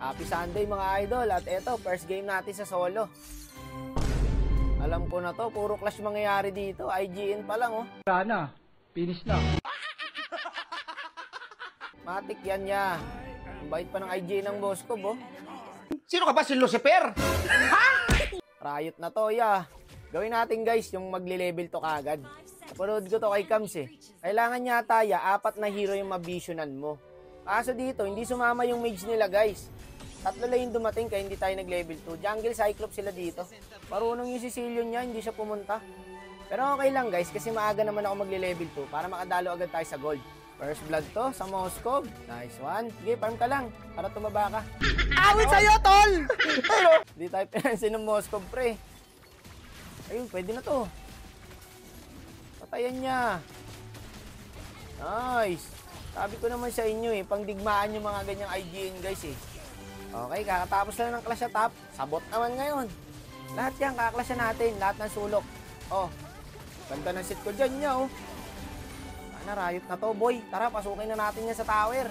Happy Sunday mga idol. At eto, first game natin sa solo. Alam ko na to, puro clash mangyayari dito. IGN pa lang oh. Wala na. Finish na. Matik yan niya. Ang bait pa ng IGN ng boss ko, bo. Sino ka ba, si Lucifer? Riot na to, ya. Gawin natin guys, yung magle-level to kagad. Napanood ko to kay Kams eh. Kailangan yata ya, 4 na hero yung mabisionan mo. Kaso dito, hindi sumama yung mage nila guys. 3 lang yung dumating kaya hindi tayo nag-level 2. Jungle Cyclops sila dito. Marunong yung Sicilian niya, hindi siya pumunta. Pero okay lang guys, kasi maaga naman ako magle-level 2 para makadalo agad tayo sa gold. First blood to sa Moskov. Nice one. Sige, farm ka lang para tumaba ka. Awit sa'yo, tol! Hindi tayo pinansin ng Moskov, pre. Ayun, pwede na to. Patayan niya. Nice. Sabi ko naman sa inyo eh, pangdigmaan yung mga ganyang IGN guys eh. Okay, kakatapos lang ng clash at top. Sabot naman ngayon. Lahat yan, kaklasya natin. Lahat ng sulok. Oh, ganda ng set ko dyan niya oh. Riot na to boy. Tara, pasukin na natin yan sa tower.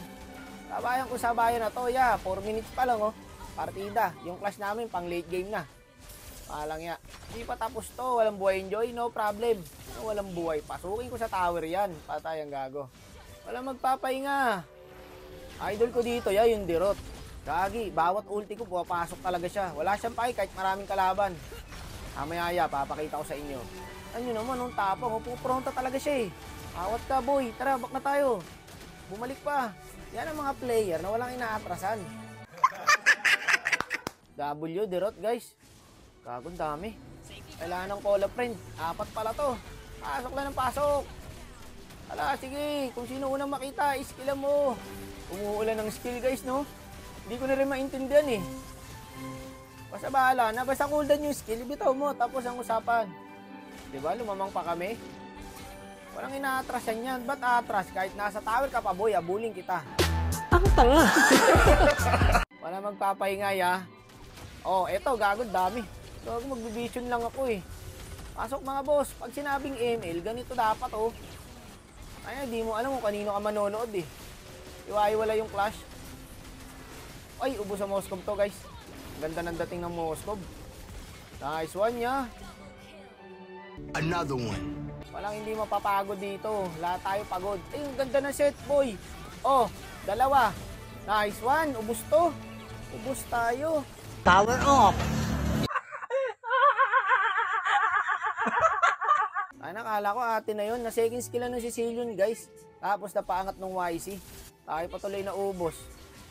Sabayan ko sabayan na to, ya. 4 minutes pa lang oh. Partida. Yung clash namin pang late game na. Palang ya. Hindi pa tapos to. Walang buhay enjoy, no problem. Walang buhay. Pasukin ko sa tower yan. Patay ang gago. Walang magpapahinga. Idol ko dito, ya, yung Dirot. Gagi, bawat ulti ko pumapasok talaga siya. Wala siyang pake kahit maraming kalaban. Mamaya, papakita ko sa inyo. Ano naman, nung tapang, pupronta talaga siya eh. Awat ka boy, tara, back na tayo. Bumalik pa. Yan ang mga player na walang inaatrasan. W, Dirot guys. Gagong dami. Kailangan ng call of friend. 4 pala to. Pasok lang ng pasok. Ala, sige. Kung sino unang makita, skillan mo. Umuulan ng skill guys, no? Hindi ko na rin maintindihan eh. Basta bahala na. Basta cooldown yung skill, bitaw mo. Tapos ang usapan. Diba? Lumamang pa kami. Walang inaatrasan yan. Ba't aatras? Kahit nasa tower ka pa, boy, abuling kita. Ang tanga. Wala magpapahinga, ya. Oh, eto, gagod, dami. Gago, magbibision lang ako eh. Pasok mga boss. Pag sinabing ML, ganito dapat oh. Ay, di mo alam kung kanino ka manonood eh. Iwaiwala yung clash. Ay, ubos sa Moskov to guys. Ganda ng dating ng Moskov. Nice one ya. Another one. Walang hindi mapapagod dito. Lahat tayo pagod. Ay, yung ganda ng set boy. Oh, 2. Nice one. Ubos to. Ubos tayo. Power off. Ay, nakala ko atin na yun. Na second skill na ng Sicilian guys. Tapos napaangat ng YC. Tayo patuloy na ubos.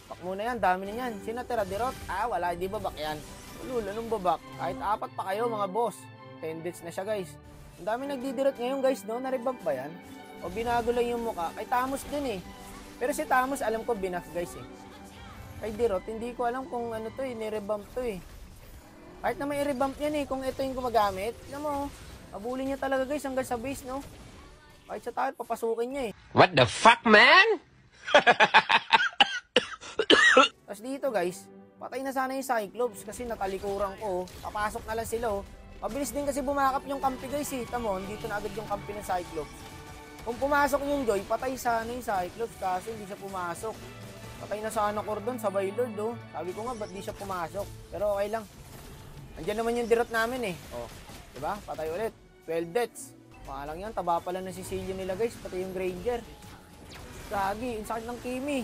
Bak muna yan, dami na yan. Sino tira, Dirot? Ah, wala, di babak yan. Ulul, anong babak? Kahit 4 pa kayo mga boss. 10 deaths na siya guys. Ang dami nagdidirot ngayon guys, no? Na-revamp ba yan? O binago lang yung mukha? Kay Tamos din eh. Pero si Tamos alam ko binaf guys eh. Kay Dirot, hindi ko alam kung ano to eh, ni-revamp to eh. Kahit na may i-revamp yan eh, kung ito yung gumagamit. Alam mo, abulin niya talaga guys hanggang sa base, no? Kahit sa tower, papasukin niya eh. What the fuck, man? Tapos dito guys, patay na sana yung Cyclops kasi natalikuran ko. Papasok na lang sila oh. Mabilis din kasi bumakap yung kampi guys eh. Tamo, dito na agad yung kampi ng Cyclops. Kung pumasok yung Joy, patay sana yung Cyclops kaso hindi siya pumasok. Patay na sana Cordon, sabay Lord oh. Sabi ko nga, ba't di siya pumasok? Pero okay lang. Andiyan naman yung Dirot namin eh. Oh, diba? Patay ulit. 12 deaths. Malang yan, taba pala ng Sicilian nila guys, pati yung Granger. Gagi, insakit ng Kimi.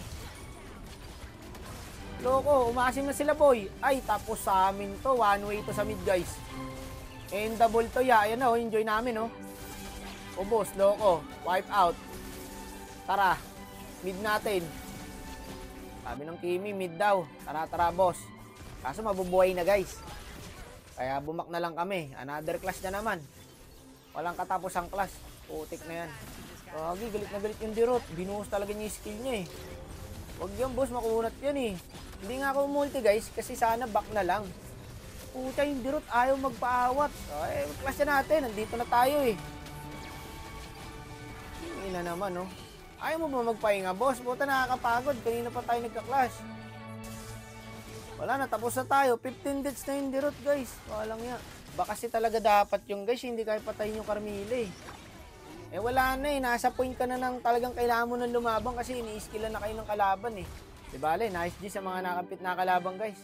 Loko, umasim na sila boy. Ay, tapos sa amin to. One way to sa mid guys. And double to ya. Ayan o, enjoy namin o. Ubos, loko. Wipe out. Tara. Mid natin. Sabi ng Kimi, mid daw. Tara, tara boss. Kaso mabubuhay na guys. Kaya bumak na lang kami. Another clash na naman. Walang katapos ang clash. Putik na yan. Gagi, galit na galit yung Dirot. Binuhos talaga niya yung skill niya eh. Huwag yan boss, makunat yan eh. Hindi nga ako multi guys, kasi sana back na lang. Puta yung Dirot, ayaw magpaawat. Ay, clash na natin, nandito na tayo eh. Hindi na naman oh. Ayaw mo ba magpahinga boss? Puta nakakapagod, kanina pa tayo nagka-clash. Wala na, tapos na tayo. 15 deaths na yung Dirot guys. Walang yan. Baka kasi talaga dapat yung guys, hindi kayo patayin yung Carmilla eh. Eh wala na eh, nasa point ka na ng talagang kailangan mo nang lumabang kasi ini-skillan na kayo ng kalaban eh. Di bale, nice G sa mga nakapit na kalabang guys.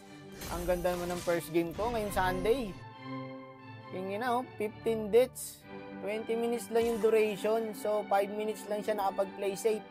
Ang ganda naman ng first game ko ngayong Sunday. Tingin na 15 deaths. 20 minutes lang yung duration. So 5 minutes lang siya nakapag-play safe.